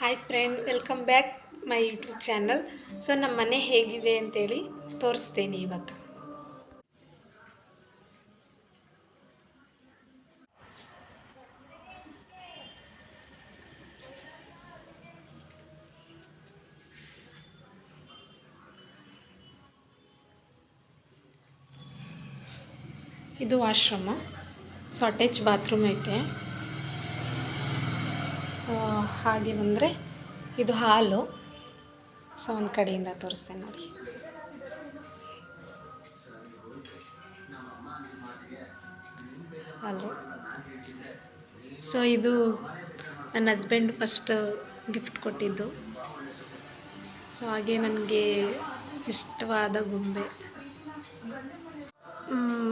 Hi friend, welcome back my YouTube channel. So ನಮ್ಮ ಮನೆ ಹೇಗಿದೆ ಅಂತೇಳಿ ತೋರಿಸ್ತೇನೆ ಇವತ್ತು. ಇದು ವಾಶ್ರೂಮು. ಸೊ ಅಟ್ಯಾಚ್ ಬಾತ್ರೂಮ್ ಐತೆ. ಸೊ ಹಾಗೆ ಬಂದರೆ ಇದು ಹಾಲು. ಸೊ ಒಂದು ಕಡೆಯಿಂದ ತೋರಿಸ್ತೇನೆ ನೋಡಿ. ಹಾಲು. ಸೊ ಇದು ನನ್ನ ಹಸ್ಬೆಂಡ್ ಫಸ್ಟ್ ಗಿಫ್ಟ್ ಕೊಟ್ಟಿದ್ದು. ಸೊ ಹಾಗೆ ನನಗೆ ಇಷ್ಟವಾದ ಗೊಂಬೆ.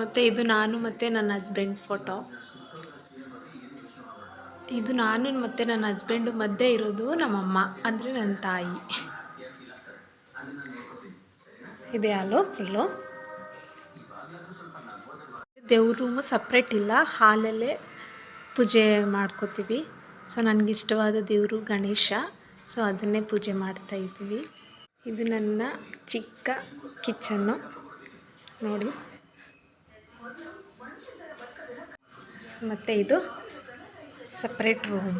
ಮತ್ತು ಇದು ನಾನು ಮತ್ತು ನನ್ನ ಹಸ್ಬೆಂಡ್ ಫೋಟೋ. ಇದು ನಾನು ಮತ್ತು ನನ್ನ ಹಸ್ಬೆಂಡು ಮಧ್ಯೆ ಇರೋದು ನಮ್ಮಮ್ಮ, ಅಂದರೆ ನನ್ನ ತಾಯಿ. ಇದೆ ಹಾಲು ಫುಲ್ಲು. ದೇವ್ರ ರೂಮು ಸಪ್ರೇಟ್ ಇಲ್ಲ, ಹಾಲಲ್ಲೇ ಪೂಜೆ ಮಾಡ್ಕೋತೀವಿ. ಸೊ ನನಗಿಷ್ಟವಾದ ದೇವರು ಗಣೇಶ. ಸೊ ಅದನ್ನೇ ಪೂಜೆ ಮಾಡ್ತಾಯಿದ್ದೀವಿ. ಇದು ನನ್ನ ಚಿಕ್ಕ ಕಿಚನ್ನು ನೋಡಿ. ಮತ್ತು ಇದು ಸಪ್ರೇಟ್ ರೂಮ್.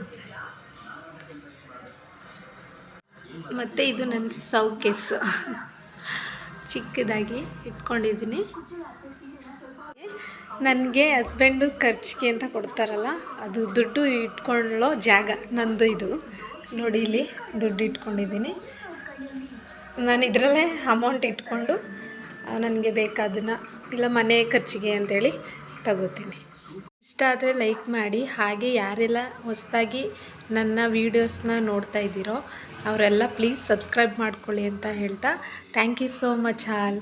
ಮತ್ತು ಇದು ನನ್ನ ಸೌಕೇಸು ಚಿಕ್ಕದಾಗಿ ಇಟ್ಕೊಂಡಿದ್ದೀನಿ. ನನಗೆ ಹಸ್ಬೆಂಡು ಖರ್ಚಿಗೆ ಅಂತ ಕೊಡ್ತಾರಲ್ಲ, ಅದು ದುಡ್ಡು ಇಟ್ಕೊಳ್ಳೋ ಜಾಗ ನಂದು. ಇದು ನೋಡಿ, ಇಲ್ಲಿ ದುಡ್ಡು ಇಟ್ಕೊಂಡಿದ್ದೀನಿ. ನಾನು ಇದರಲ್ಲೇ ಅಮೌಂಟ್ ಇಟ್ಕೊಂಡು ನನಗೆ ಬೇಕಾದನ್ನು, ಇಲ್ಲ ಮನೆ ಖರ್ಚಿಗೆ ಅಂತೇಳಿ ತಗೋತೀನಿ. ಇಷ್ಟ ಆದರೆ ಲೈಕ್ ಮಾಡಿ. ಹಾಗೆ ಯಾರೆಲ್ಲ ಹೊಸದಾಗಿ ನನ್ನ ವೀಡಿಯೋಸ್ನ ನೋಡ್ತಾ ಇದ್ದೀರೋ ಅವರೆಲ್ಲ ಪ್ಲೀಸ್ ಸಬ್ಸ್ಕ್ರೈಬ್ ಮಾಡ್ಕೊಳ್ಳಿ ಅಂತ ಹೇಳ್ತಾ, thank you so much all.